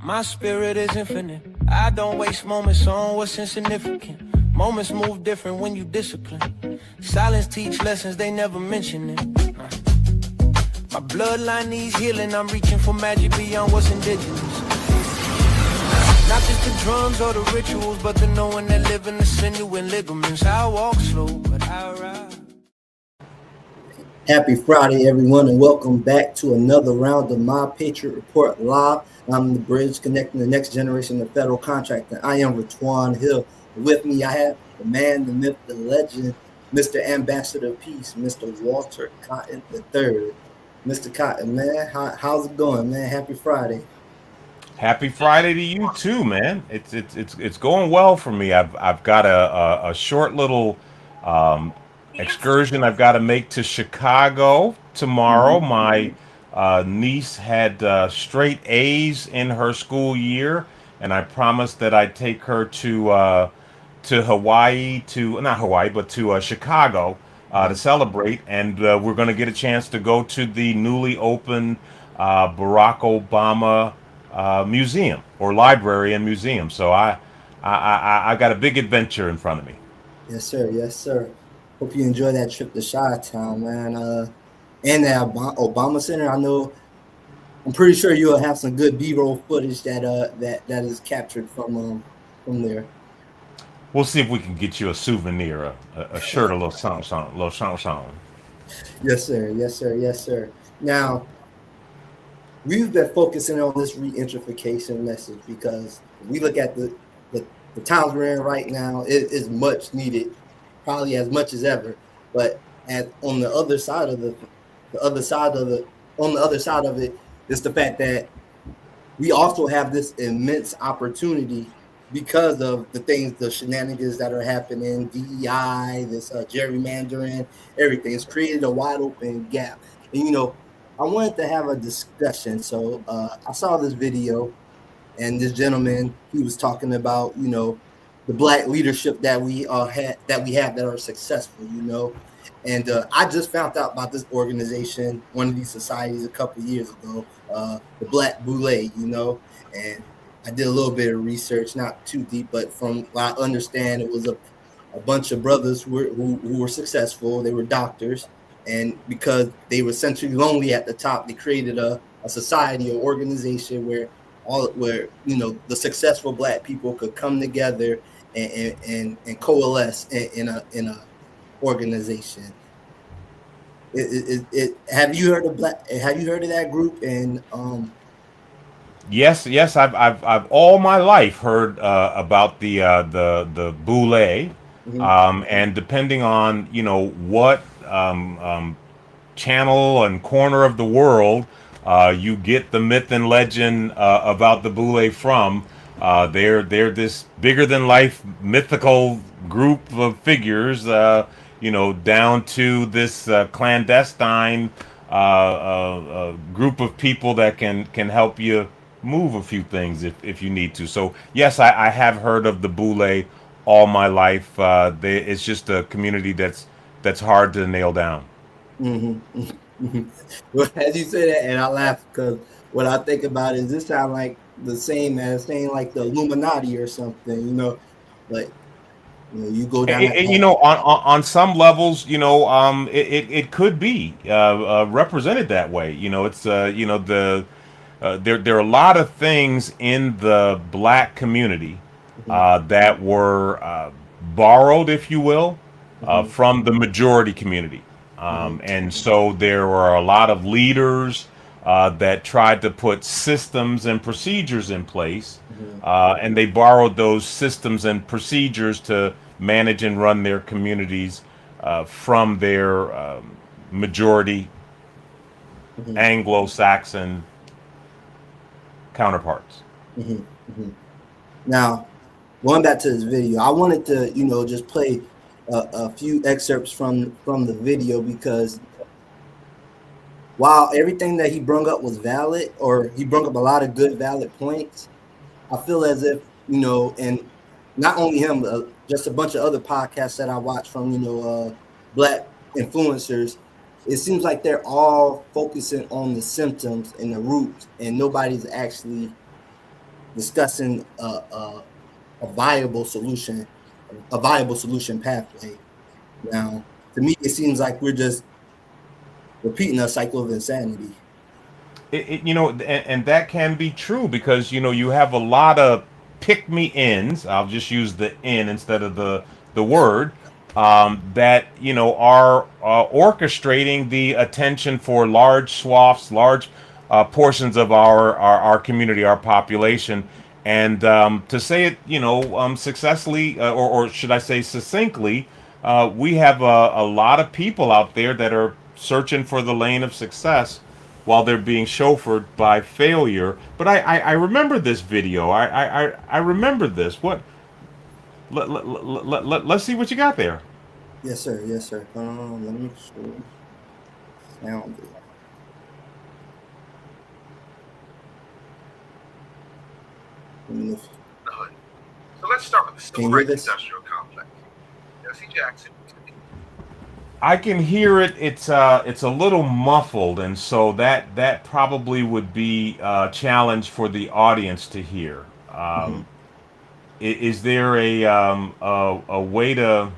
My spirit is infinite. I don't waste moments on what's insignificant. Moments move different when you discipline. Silence teach lessons they never mention it. My bloodline needs healing. I'm reaching for magic beyond what's indigenous. Not just the drums or the rituals, but the knowing that live in the sinew and ligaments. I walk slow, but I ride. Happy Friday, everyone, and welcome back to another round of My Patriot Report Live. I'm the bridge connecting the next generation of federal contractor. I am Ratwan Hill. With me, I have the man, the myth, the legend, Mr. Ambassador of Peace, Mr. Walter Cotton III. Mr. Cotton, man, how's it going, man? Happy Friday. Happy Friday to you too, man. It's going well for me. I've got a short little excursion I've got to make to Chicago tomorrow. My niece had straight A's in her school year, and I promised that I'd take her to Hawaii, not Hawaii, but to Chicago to celebrate. And we're going to get a chance to go to the newly opened Barack Obama museum or library and museum. So I got a big adventure in front of me. Yes, sir. Yes, sir. Hope you enjoy that trip to Chi-Town, man. And the Obama Center. I'm pretty sure you'll have some good B-roll footage that is captured from there. We'll see if we can get you a souvenir, a shirt, a little something. Yes, sir. Yes, sir. Yes, sir. Now, we've been focusing on this regentrification message because we look at the times we're in right now. It is much needed, probably as much as ever. But on the other side of it is the fact that we also have this immense opportunity because of the shenanigans that are happening, DEI, this gerrymandering, everything. It's created a wide open gap. And, I wanted to have a discussion. So I saw this video, and this gentleman, he was talking about, the black leadership that we have that are successful, And I just found out about this organization, one of these societies a couple of years ago, the Black Boulé, and I did a little bit of research, not too deep, but from what I understand, it was a bunch of brothers who were successful. They were doctors. And because they were centrally lonely at the top, they created a society, an organization where the successful black people could come together and coalesce in a organization. Have you heard of that group? And Yes, I've all my life heard about the Boulé, and depending on what channel and corner of the world you get the myth and legend about the Boulé from. They're this bigger than life mythical group of figures, down to this clandestine group of people that can help you move a few things if you need to. So yes, I have heard of the Boulé all my life. It's just a community that's hard to nail down. Well, as you say that, and I laugh because what I think about is this sound like the same as saying like the Illuminati or something, like you go down. On some levels, it could be represented that way. It's there are a lot of things in the black community that were borrowed, if you will, from the majority community. And so there were a lot of leaders that tried to put systems and procedures in place, and they borrowed those systems and procedures to manage and run their communities from their majority Anglo-Saxon counterparts. Now, going back to this video, I wanted to, just play a few excerpts from the video because while everything that he brought up was valid, or he brought up a lot of good, valid points, I feel as if, and not only him, just a bunch of other podcasts that I watch from, black influencers, it seems like they're all focusing on the symptoms and the roots, and nobody's actually discussing a viable solution pathway. Now, to me, it seems like we're just repeating a cycle of insanity. And that can be true because you have a lot of pick me ins. I'll just use the in instead of the word that are orchestrating the attention for large swaths, large portions of our community, our population. And to say it, successfully, or should I say succinctly, we have a lot of people out there that are searching for the lane of success while they're being chauffeured by failure. But I remember this video. I remember this. What? Let's see what you got there. Yes, sir. Yes, sir. Let me show sound it. So let's start with the civil rights industrial complex. Jesse Jackson. I can hear it. It's a little muffled, and so that probably would be a challenge for the audience to hear. Is there a way to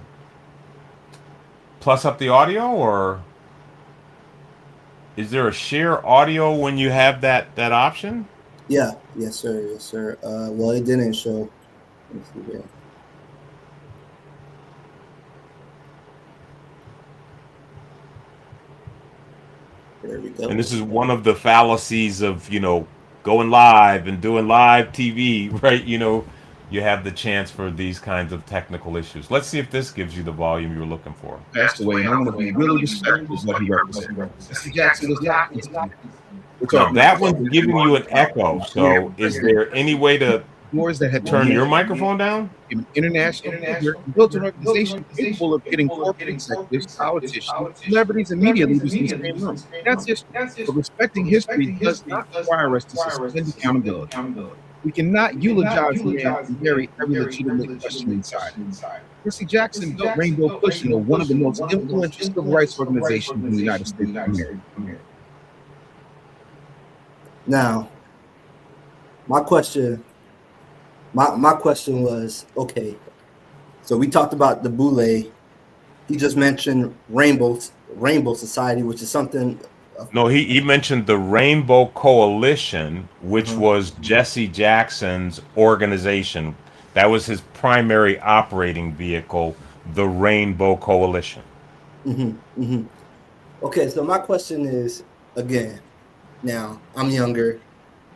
plus up the audio, or is there a share audio when you have that option? Yeah. Yes, sir. Yes, sir. Well, it didn't show. Let's see here. There we go. And this is one of the fallacies of going live and doing live TV, right? You have the chance for these kinds of technical issues. Let's see if this gives you the volume you're looking for. Passed away, and I'm going to be really respectful of what he represents. Jesse Jackson was not. Now, that one's giving you an echo. So, is there any way to that had turn your microphone down? An international figure, built an organization capable of getting corporate executives, politicians, celebrities, and media leaders in the same room. That's history. But respecting history does not require us to suspend accountability. We cannot eulogize the man and bury every legitimate question inside. Jesse Jackson built Rainbow Push, one of the most influential civil rights organizations in the United States of America. Now, my question was, okay, so we talked about the Boulé. He just mentioned Rainbow Society, which is something. No, he mentioned the Rainbow Coalition, which was Jesse Jackson's organization. That was his primary operating vehicle, the Rainbow Coalition. Okay, so my question is, again, now I'm younger,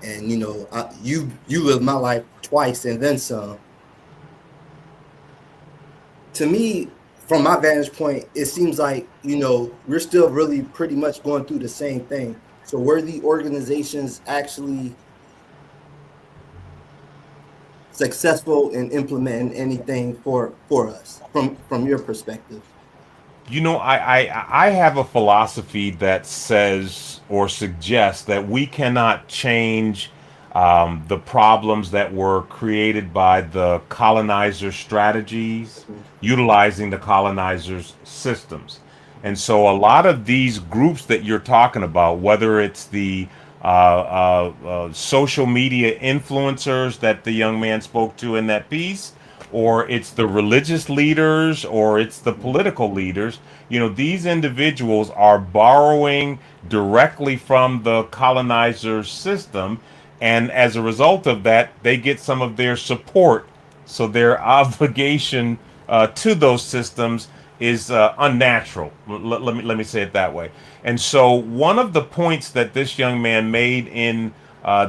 and you lived my life twice and then some. To me, from my vantage point, it seems like we're still really pretty much going through the same thing. So were the organizations actually successful in implementing anything for us from your perspective? I have a philosophy that says or suggests that we cannot change the problems that were created by the colonizers' strategies, utilizing the colonizers' systems. And so a lot of these groups that you're talking about, whether it's the social media influencers that the young man spoke to in that piece, or it's the religious leaders, or it's the political leaders, these individuals are borrowing directly from the colonizer's system. And as a result of that, they get some of their support. So their obligation to those systems is unnatural. Let me say it that way. And so one of the points that this young man made in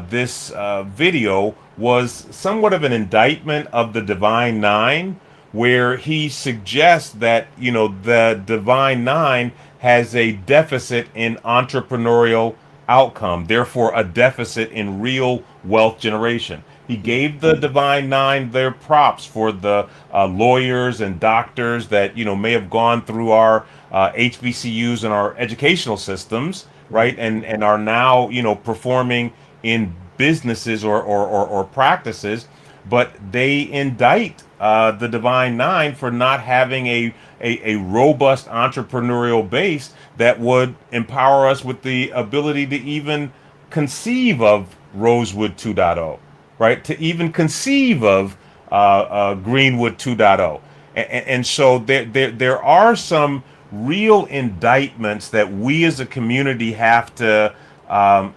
this video was somewhat of an indictment of the Divine Nine, where he suggests that the Divine Nine has a deficit in entrepreneurial outcome, therefore a deficit in real wealth generation. He gave the Divine Nine their props for the lawyers and doctors that may have gone through our HBCUs and our educational systems, right, and are now performing in businesses or practices, but they indict the Divine Nine for not having a robust entrepreneurial base that would empower us with the ability to even conceive of Rosewood 2.0. right? To even conceive of Greenwood 2.0. And so there are some real indictments that we as a community have to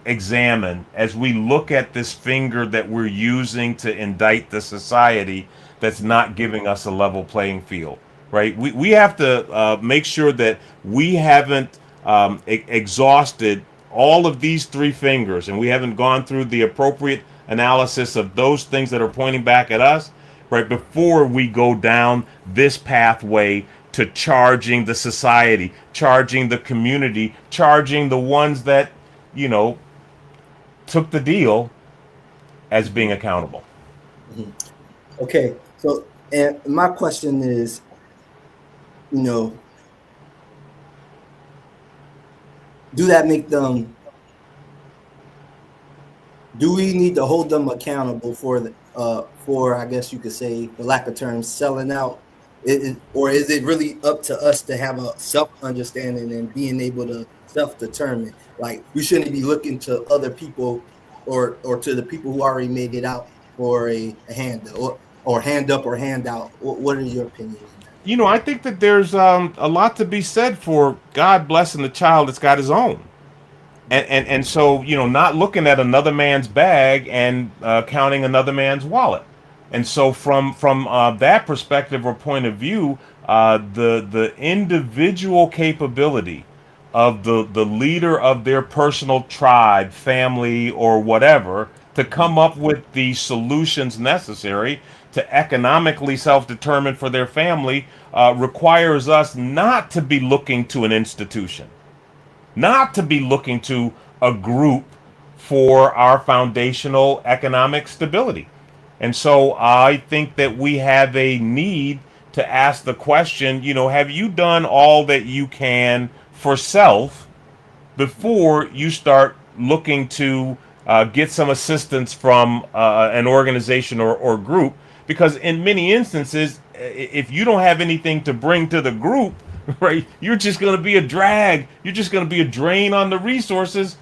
examine as we look at this finger that we're using to indict the society that's not giving us a level playing field, right? We have to make sure that we haven't exhausted all of these three fingers and we haven't gone through the appropriate analysis of those things that are pointing back at us, right, before we go down this pathway to charging the society, charging the community, charging the ones that, took the deal as being accountable. Okay, so and my question is, do that make them? Do we need to hold them accountable for I guess you could say, for lack of terms, selling out? Or is it really up to us to have a self-understanding and being able to self-determine? Like, we shouldn't be looking to other people or to the people who already made it out for a hand or hand up or hand out. What are your opinions on that? I think that there's a lot to be said for God blessing the child that's got his own. And so, not looking at another man's bag and counting another man's wallet. And so from that perspective or point of view, the individual capability of the leader of their personal tribe, family, or whatever to come up with the solutions necessary to economically self-determine for their family requires us not to be looking to an institution, not to be looking to a group for our foundational economic stability. And so I think that we have a need to ask the question, have you done all that you can for self before you start looking to get some assistance from an organization or group? Because in many instances, if you don't have anything to bring to the group, right, you're just going to be a drag. You're just going to be a drain on the sources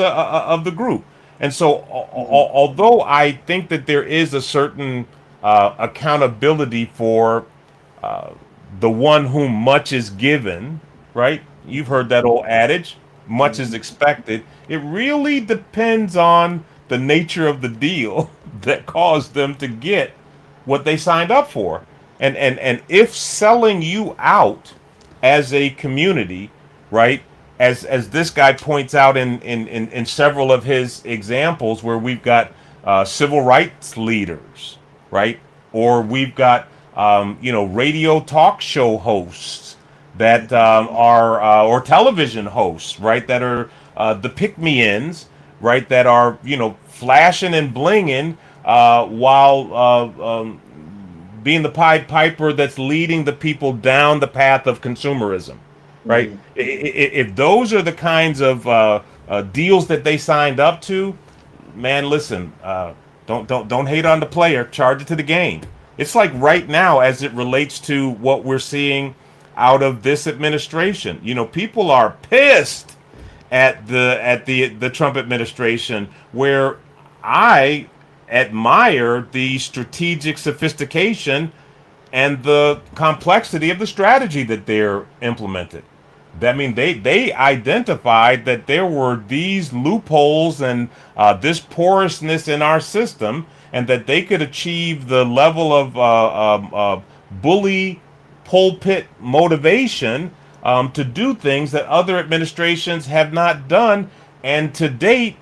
of the group. And so, although I think that there is a certain accountability for the one whom much is given, right? You've heard that old adage, much is expected. It really depends on the nature of the deal that caused them to get what they signed up for. And if selling you out as a community, right, as this guy points out in several of his examples where we've got civil rights leaders, right, or we've got radio talk show hosts that are or television hosts, right, that are the pick-me-ins, right, that are flashing and blinging while being the Pied Piper that's leading the people down the path of consumerism, right? Mm-hmm. If those are the kinds of deals that they signed up to, man, listen, don't hate on the player, charge it to the game. It's like right now, as it relates to what we're seeing out of this administration. People are pissed at the Trump administration, where I admire the strategic sophistication and the complexity of the strategy that they're implemented. They identified that there were these loopholes and this porousness in our system, and that they could achieve the level of bully pulpit motivation to do things that other administrations have not done. And to date,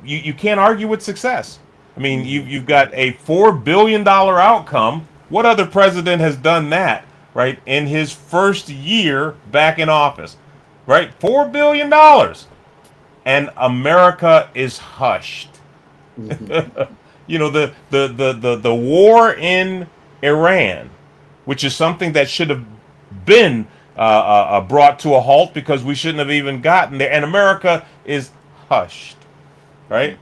you can't argue with success. I mean, you've got a $4 billion outcome. What other president has done that, right, in his first year back in office, right? $4 billion. And America is hushed. Mm-hmm. The war in Iran, which is something that should have been brought to a halt because we shouldn't have even gotten there. And America is hushed. Right,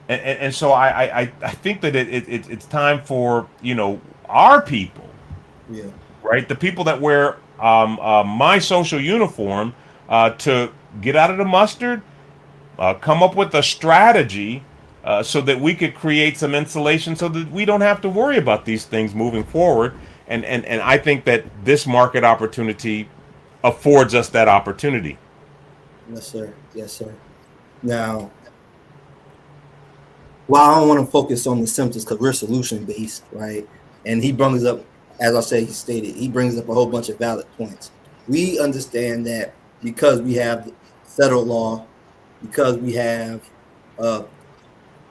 and so I think that it's time for our people, yeah, right, the people that wear my social uniform, to get out of the mustard come up with a strategy so that we could create some insulation so that we don't have to worry about these things moving forward. And I think that this market opportunity affords us that opportunity. Yes, sir. Yes, sir. Now, while I don't want to focus on the symptoms because we're solution based, right? And he brings up, as I say, he brings up a whole bunch of valid points. We understand that because we have settled law, because we have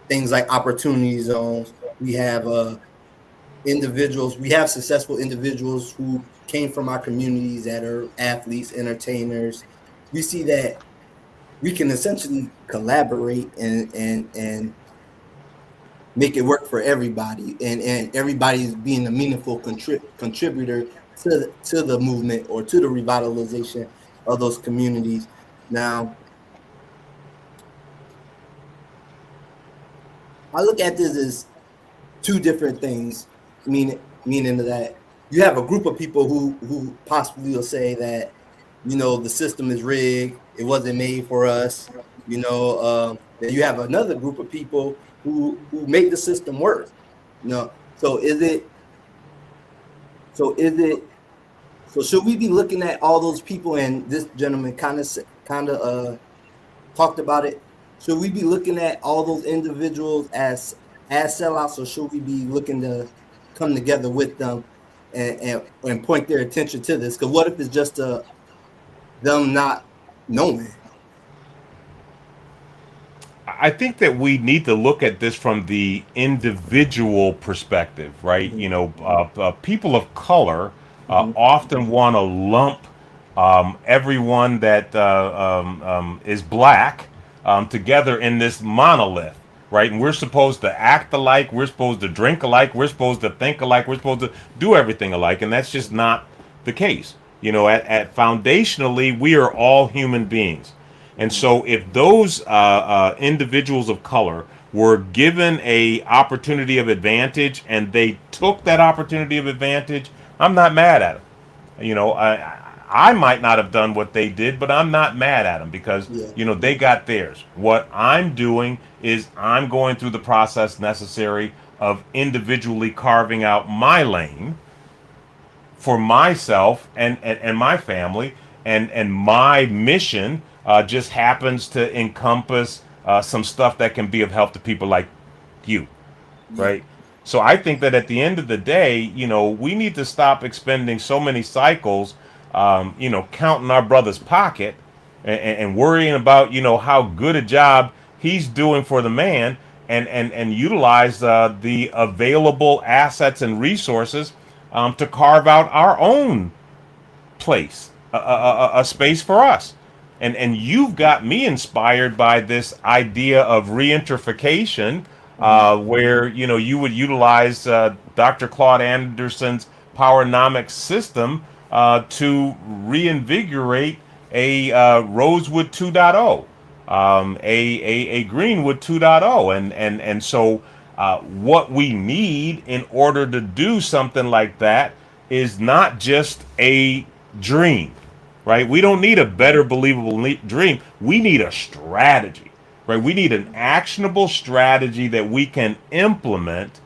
things like opportunity zones, we have individuals, we have successful individuals who came from our communities that are athletes, entertainers. We see that we can essentially collaborate and make it work for everybody, and everybody's being a meaningful contributor to the movement or to the revitalization of those communities. Now, I look at this as two different things, meaning that you have a group of people who possibly will say that, you know, the system is rigged, it wasn't made for us, you know. Then you have another group of people who made the system work, you know. So should we be looking at all those people, and this gentleman kind of talked about it, should we be looking at all those individuals as sellouts, or should we be looking to come together with them and point their attention to this? Because what if it's just them not knowing? I think that we need to look at this from the individual perspective, right? Mm-hmm. You know, people of color often want to lump everyone that is black together in this monolith, right? And we're supposed to act alike, we're supposed to drink alike, we're supposed to think alike, we're supposed to do everything alike, and that's just not the case. You know, at foundationally, we are all human beings. And so if those individuals of color were given a opportunity of advantage and they took that opportunity of advantage, I'm not mad at them. You know, I might not have done what they did, but I'm not mad at them because, you know, they got theirs. What I'm doing is I'm going through the process necessary of individually carving out my lane for myself and my family, and my mission just happens to encompass some stuff that can be of help to people like you, right? So I think that at the end of the day, you know, we need to stop expending so many cycles, you know, counting our brother's pocket and worrying about, you know, how good a job he's doing for the man, and utilize the available assets and resources to carve out our own place, a space for us. And you've got me inspired by this idea of reunification, where, you know, you would utilize Dr. Claude Anderson's Powernomics system to reinvigorate a Rosewood 2.0, a Greenwood 2.0, and so what we need in order to do something like that is not just a dream, right? We don't need a better believable dream. We need a strategy, right? We need an actionable strategy that we can implement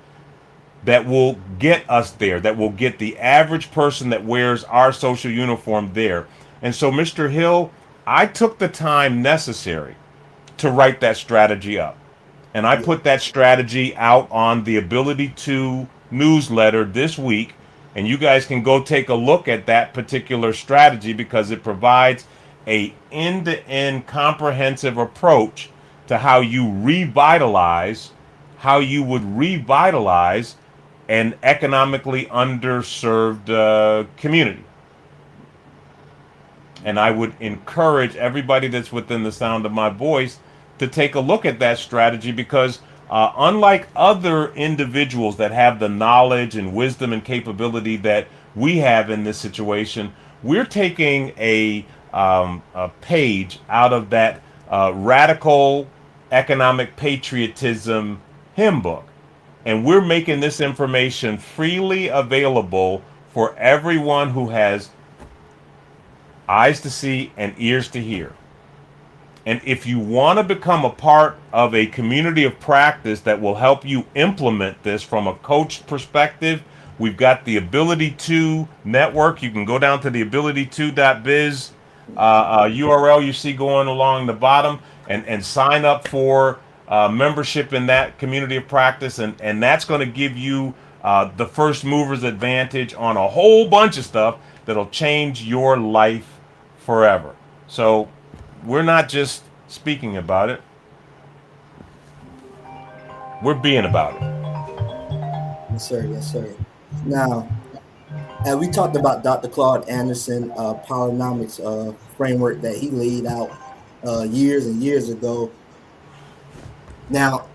that will get us there, that will get the average person that wears our social uniform there. And so, Mr. Hill, I took the time necessary to write that strategy up. And I put that strategy out on the Ability to newsletter this week. And you guys can go take a look at that particular strategy because it provides a end-to-end comprehensive approach to how you would revitalize an economically underserved community. And I would encourage everybody that's within the sound of my voice to take a look at that strategy because unlike other individuals that have the knowledge and wisdom and capability that we have in this situation, we're taking a page out of that radical economic patriotism hymn book. And we're making this information freely available for everyone who has eyes to see and ears to hear. And if you want to become a part of a community of practice that will help you implement this from a coach perspective, we've got the Ability to network. You can go down to the ability2.biz URL you see going along the bottom and sign up for membership in that community of practice. And that's going to give you the first mover's advantage on a whole bunch of stuff that'll change your life forever. So we're not just speaking about it, we're being about it. Yes, sir. Yes, sir. Now, and we talked about Dr. Claude Anderson, Polynomics framework that he laid out years and years ago. Now,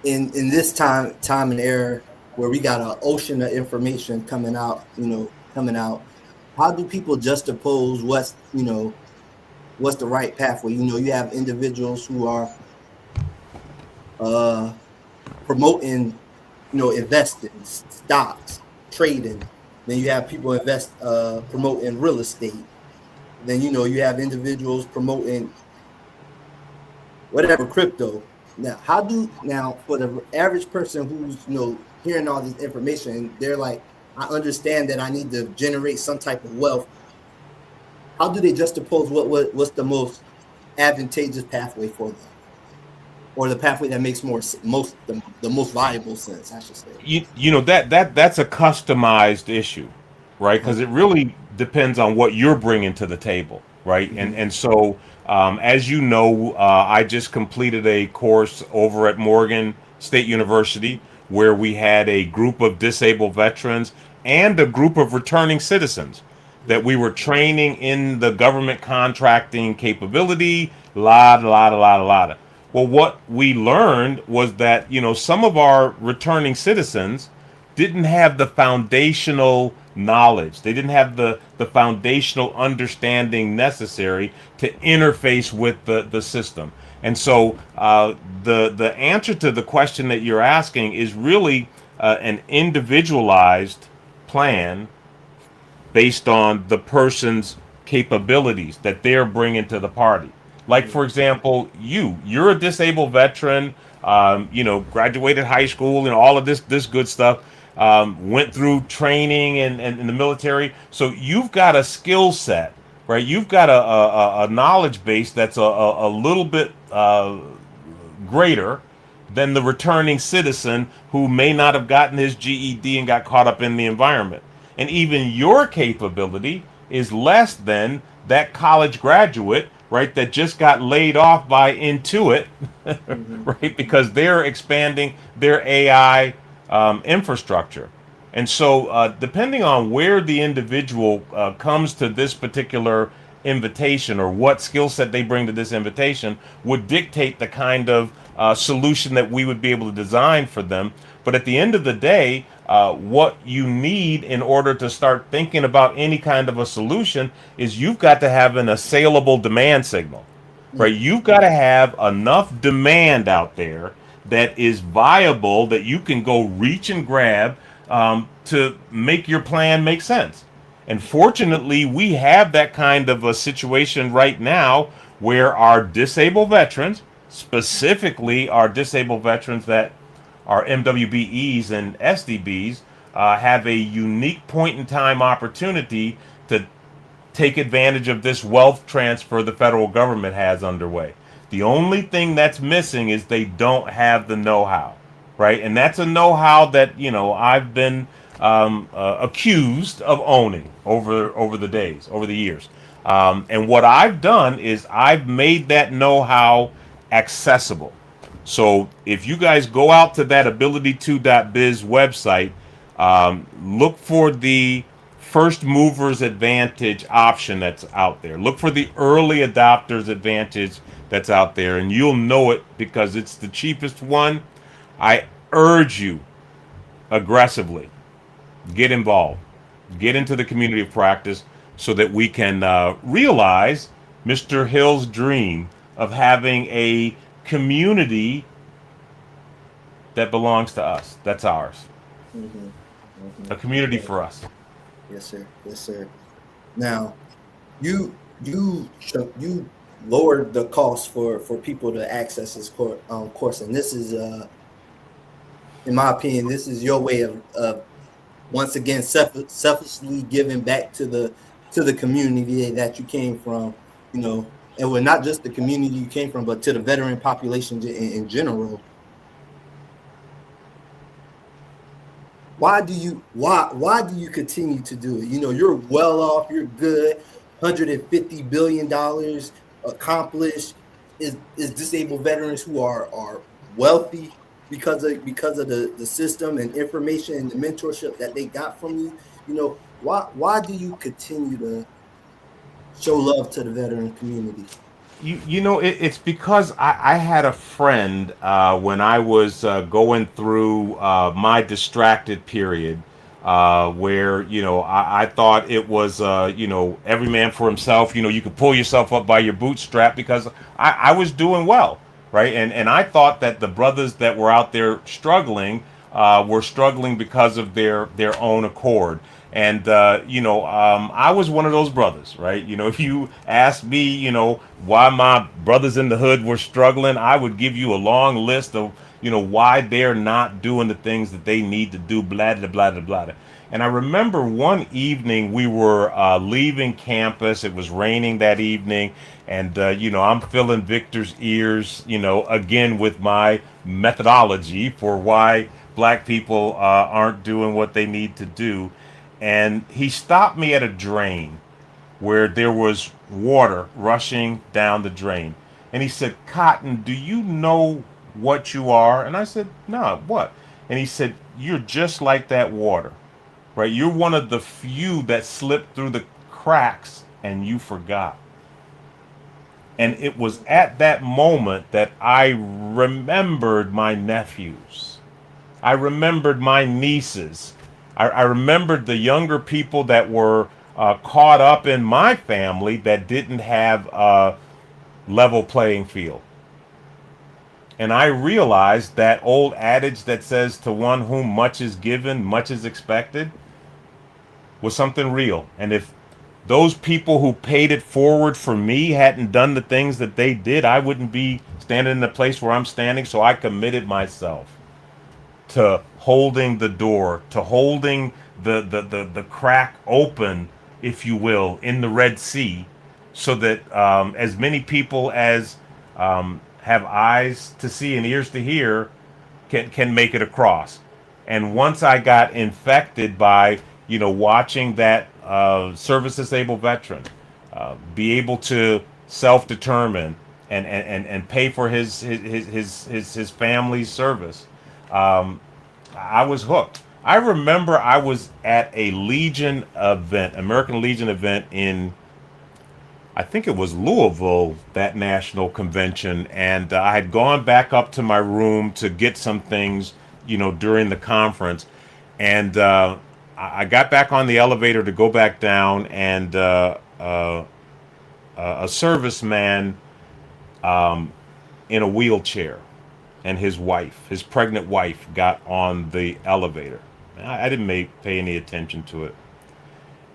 in this time and era where we got an ocean of information coming out, how do people juxtapose what's the right pathway? You have individuals who are promoting, investing, stocks, trading. Then you have people promoting real estate. Then you have individuals promoting whatever crypto. Now, for the average person who's hearing all this information, they're like, I understand that I need to generate some type of wealth. How do they juxtapose what's the most advantageous pathway for them, or the pathway that makes the most viable sense, I should say? That's a customized issue, right? Because it really depends on what you're bringing to the table, right? Mm-hmm. And so, as you know, I just completed a course over at Morgan State University where we had a group of disabled veterans and a group of returning citizens that we were training in the government contracting capability, lot. Well, what we learned was that, some of our returning citizens didn't have the foundational knowledge. They didn't have the foundational understanding necessary to interface with the system. And so the answer to the question that you're asking is really an individualized plan based on the person's capabilities that they're bringing to the party. Like, for example, you're a disabled veteran, graduated high school and all of this good stuff, went through training and in the military. So you've got a skill set, right? You've got a knowledge base that's a little bit greater than the returning citizen who may not have gotten his GED and got caught up in the environment. And even your capability is less than that college graduate, right, that just got laid off by Intuit, right, because they're expanding their AI infrastructure. And so depending on where the individual comes to this particular invitation or what skill set they bring to this invitation would dictate the kind of solution that we would be able to design for them. But at the end of the day, what you need in order to start thinking about any kind of a solution is you've got to have an assailable demand signal, right? You've got to have enough demand out there that is viable, that you can go reach and grab to make your plan make sense. And fortunately, we have that kind of a situation right now where our disabled veterans, specifically our disabled veterans that are MWBEs and SDBs, have a unique point in time opportunity to take advantage of this wealth transfer the federal government has underway. The only thing that's missing is they don't have the know-how, right? And that's a know-how that I've been accused of owning over the years. And what I've done is I've made that know-how accessible. So if you guys go out to that ability2.biz website, look for the first movers advantage option that's out there. Look for the early adopters advantage that's out there, and you'll know it because it's the cheapest one. I urge you aggressively, get involved, get into the community of practice so that we can realize Mr. Hill's dream of having a community that belongs to us. That's ours. A community for us. Yes, sir. Yes, sir. Now, you lowered the cost for people to access this course. And this is, in my opinion, this is your way of once again selfishly giving back to the community that you came from, you know, and we're not just the community you came from, but to the veteran population in general. Why do you continue to do it? You know, you're well off, you're good, $150 billion accomplished. Is disabled veterans who are wealthy because of the system and information and the mentorship that they got from you. You know, why do you continue to show love to the veteran community? You know, it's because I had a friend when I was going through my distracted period, where, you know, I thought it was, you know, every man for himself. You know, you could pull yourself up by your bootstrap, because I was doing well, right? And I thought that the brothers that were out there struggling were struggling because of their own accord. And, you know, I was one of those brothers, right? You know, if you asked me, you know, why my brothers in the hood were struggling, I would give you a long list of, you know, why they're not doing the things that they need to do, blah, blah, blah, blah, blah. And I remember one evening we were leaving campus. It was raining that evening. And, you know, I'm filling Victor's ears, you know, again with my methodology for why black people aren't doing what they need to do. And he stopped me at a drain where there was water rushing down the drain. And he said, "Cotton, do you know what you are?" And I said, "No, what?" And he said, "You're just like that water, right? You're one of the few that slipped through the cracks and you forgot." And it was at that moment that I remembered my nephews. I remembered my nieces. I remembered the younger people that were caught up in my family that didn't have a level playing field. And I realized that old adage that says, "To one whom much is given, much is expected," was something real. And if those people who paid it forward for me hadn't done the things that they did, I wouldn't be standing in the place where I'm standing. So I committed myself to holding the door, to holding the crack open, if you will, in the Red Sea, so that as many people as have eyes to see and ears to hear can make it across. And once I got infected by, you know, watching that service disabled veteran be able to self-determine and pay for his family's service, I was hooked. I remember I was at a Legion event, American Legion event in, I think it was Louisville, that national convention, and I had gone back up to my room to get some things, you know, during the conference, and I got back on the elevator to go back down, and a serviceman in a wheelchair and his wife, his pregnant wife, got on the elevator. I didn't pay any attention to it.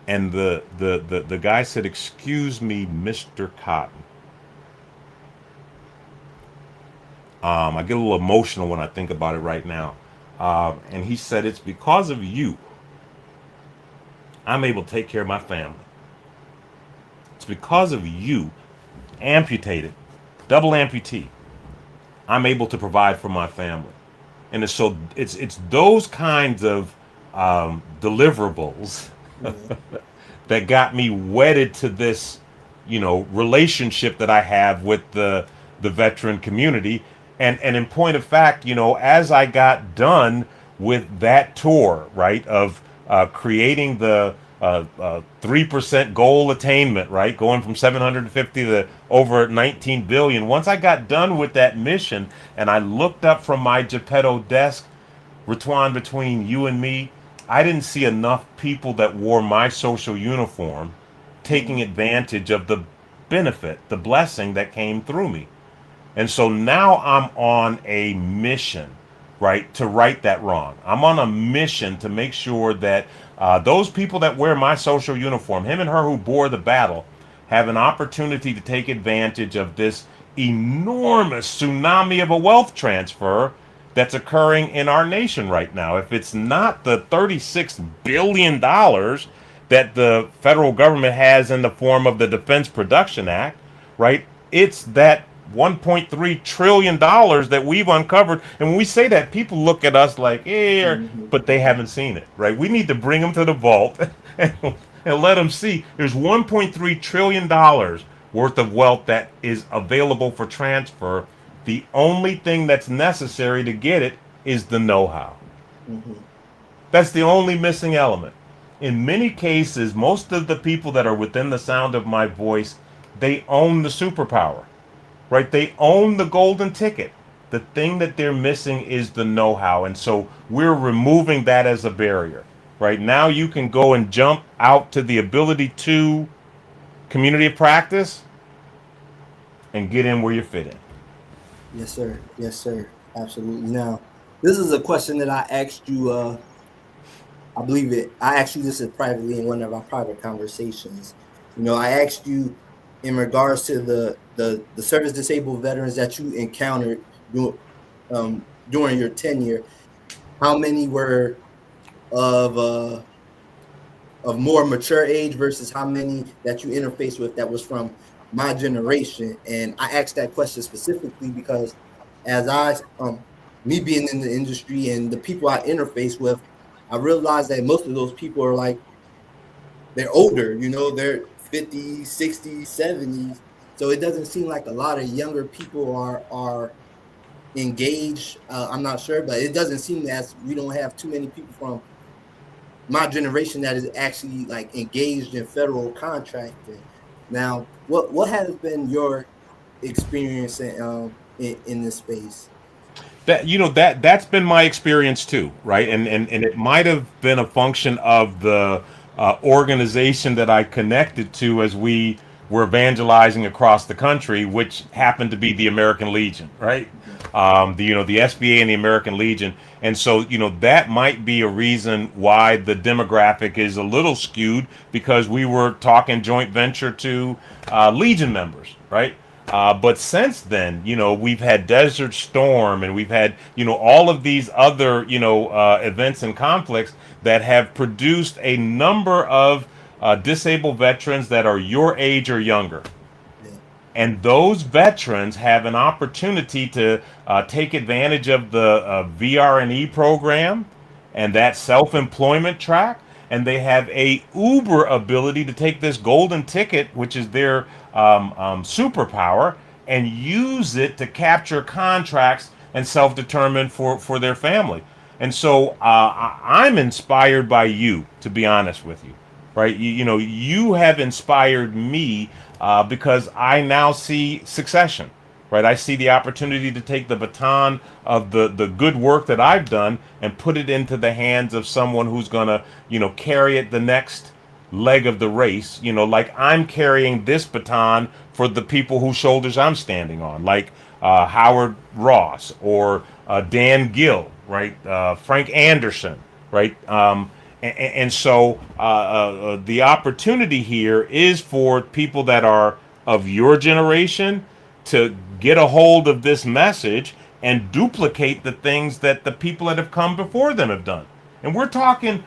And the guy said, "Excuse me, Mr. Cotton." I get a little emotional when I think about it right now. And he said, "It's because of you I'm able to take care of my family. It's because of you, amputated, double amputee, I'm able to provide for my family." And it's those kinds of deliverables that got me wedded to this, you know, relationship that I have with the veteran community. And in point of fact, you know, as I got done with that tour, right, of creating the 3% goal attainment, right, going from 750 to over 19 billion. Once I got done with that mission and I looked up from my Geppetto desk, Rituan, between you and me, I didn't see enough people that wore my social uniform taking advantage of the benefit, the blessing that came through me. And so now I'm on a mission, right, to right that wrong. I'm on a mission to make sure that those people that wear my social uniform, him and her who bore the battle, have an opportunity to take advantage of this enormous tsunami of a wealth transfer that's occurring in our nation right now. If it's not the $36 billion that the federal government has in the form of the Defense Production Act, right? It's that $1.3 trillion that we've uncovered. And when we say that, people look at us like, yeah, but they haven't seen it, right? We need to bring them to the vault and let them see there's $1.3 trillion worth of wealth that is available for transfer. The only thing that's necessary to get it is the know-how. That's the only missing element. In many cases, most of the people that are within the sound of my voice, they own the superpower, right? They own the golden ticket. The thing that they're missing is the know-how. And so we're removing that as a barrier. Right now you can go and jump out to the ability to community of practice and get in where you fit in. Yes, sir. Yes, sir. Absolutely. Now, this is a question that I asked you. I believe it. I asked you this privately in one of our private conversations. You know, I asked you in regards to the service disabled veterans that you encountered during your tenure. How many were of more mature age versus how many that you interfaced with that was from my generation? And I asked that question specifically because as me being in the industry and the people I interface with, I realized that most of those people are like, they're older, you know, they're 50s, 60s, 70s. So it doesn't seem like a lot of younger people are engaged. I'm not sure, but it doesn't seem as we don't have too many people from my generation that is actually like engaged in federal contracting. Now, what has been your experience in this space? That's been my experience too, right? And it might have been a function of the organization that I connected to as we were evangelizing across the country, which happened to be the American Legion, right? The SBA and the American Legion. And so, that might be a reason why the demographic is a little skewed, because we were talking joint venture to Legion members, right? But since then, we've had Desert Storm and we've had, all of these other, events and conflicts that have produced a number of disabled veterans that are your age or younger. And those veterans have an opportunity to take advantage of the VR&E program and that self-employment track. And they have a uber ability to take this golden ticket, which is their superpower, and use it to capture contracts and self-determine for their family. And so I'm inspired by you, to be honest with you, right? You have inspired me because I now see succession, right? I see the opportunity to take the baton of the good work that I've done and put it into the hands of someone who's going to, carry it the next leg of the race, like I'm carrying this baton for the people whose shoulders I'm standing on, like Howard Ross or Dan Gill, right? Frank Anderson, right? And so the opportunity here is for people that are of your generation to get a hold of this message and duplicate the things that the people that have come before them have done. And we're talking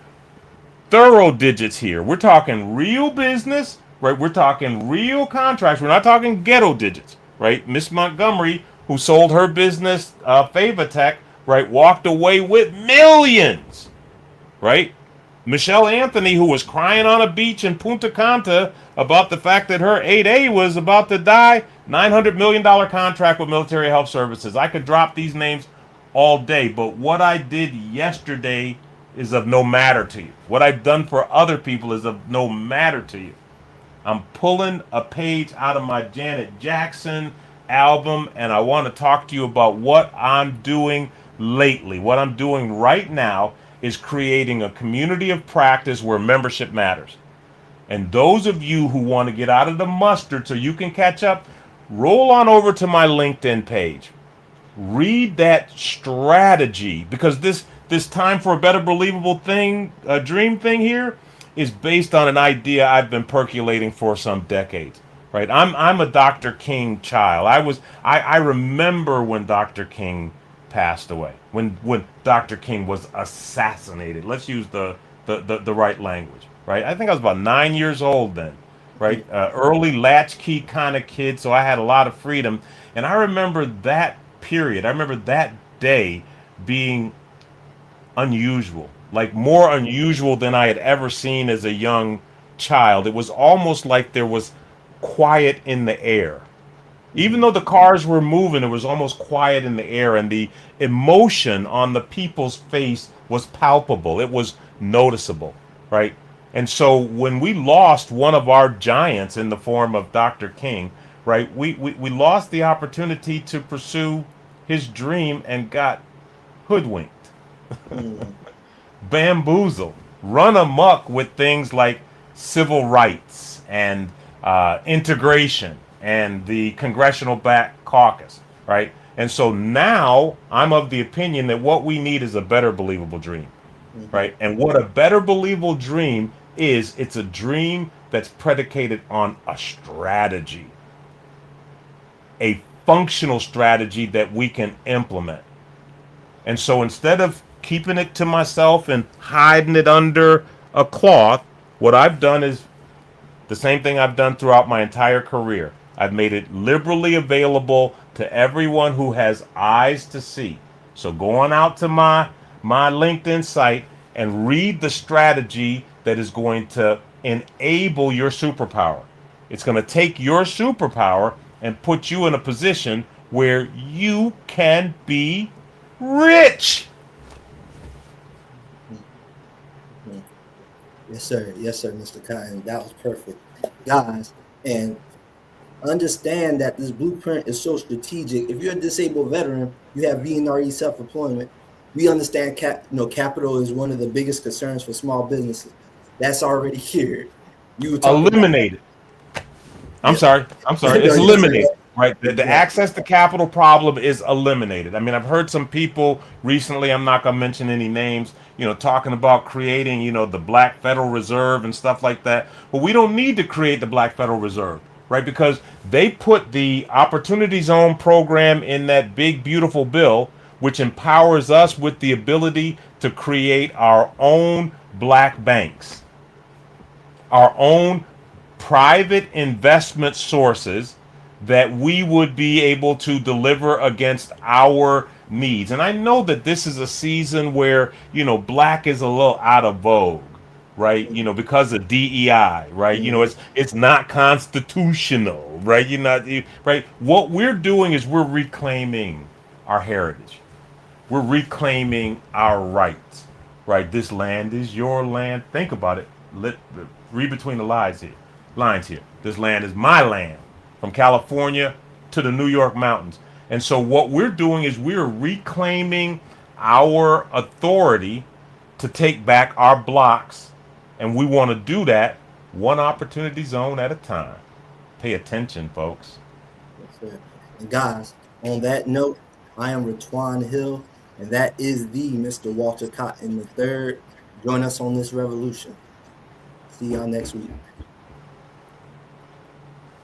thorough digits here. We're talking real business, right? We're talking real contracts. We're not talking ghetto digits, right? Miss Montgomery, who sold her business, Favatech, right, walked away with millions, right? Michelle Anthony, who was crying on a beach in Punta Cana about the fact that her 8A was about to die, $900 million contract with Military Health Services. I could drop these names all day, but what I did yesterday is of no matter to you. What I've done for other people is of no matter to you. I'm pulling a page out of my Janet Jackson album, and I want to talk to you about what I'm doing lately. What I'm doing right now is creating a community of practice where membership matters. And those of you who want to get out of the mustard so you can catch up, roll on over to my LinkedIn page. Read that strategy, because this time for a better believable thing, a dream thing here, is based on an idea I've been percolating for some decades. right? I'm a Dr. King child. I remember when Dr. King passed away, when Dr. King was assassinated. Let's use the right language, right? I think I was about 9 years old then, right? Early latchkey kind of kid, so I had a lot of freedom, and I remember that period. I remember that day being unusual, like more unusual than I had ever seen as a young child. It was almost like there was quiet in the air. Even though the cars were moving, it was almost quiet in the air, and the emotion on the people's face was palpable. It was noticeable, right? And so when we lost one of our giants in the form of Dr. King, right, we lost the opportunity to pursue his dream and got hoodwinked, bamboozled, run amok with things like civil rights and integration and the congressional back caucus, right? And so now I'm of the opinion that what we need is a better believable dream, right? And what a better believable dream is, it's a dream that's predicated on a strategy, a functional strategy that we can implement. And so instead of keeping it to myself and hiding it under a cloth, what I've done is the same thing I've done throughout my entire career. I've made it liberally available to everyone who has eyes to see. So go on out to my LinkedIn site and read the strategy that is going to enable your superpower. It's going to take your superpower and put you in a position where you can be rich. Yes, sir. Yes, sir, Mr. Cotton. That was perfect, guys. And understand that this blueprint is so strategic. If you're a disabled veteran, you have VNRE self-employment. We understand capital is one of the biggest concerns for small businesses. That's already here. You were talking Eliminated. I'm sorry. It's No, eliminated, right? The access to capital problem is eliminated. I mean, I've heard some people recently, I'm not going to mention any names, talking about creating, the Black Federal Reserve and stuff like that. But we don't need to create the Black Federal Reserve, right? Because they put the Opportunity Zone program in that big, beautiful bill, which empowers us with the ability to create our own black banks, our own private investment sources that we would be able to deliver against our needs. And I know that this is a season where, black is a little out of vogue, right? Because of DEI, right? It's not constitutional, right? Right? What we're doing is we're reclaiming our heritage. We're reclaiming our rights, right? This land is your land. Think about it. Read between the lines here. This land is my land, from California to the New York mountains. And so what we're doing is we're reclaiming our authority to take back our blocks. And we want to do that one opportunity zone at a time. Pay attention, folks. Yes, sir. And guys, on that note, I am Ratwan Hill, and that is the Mr. Walter Cotton III. Join us on this revolution. See y'all next week.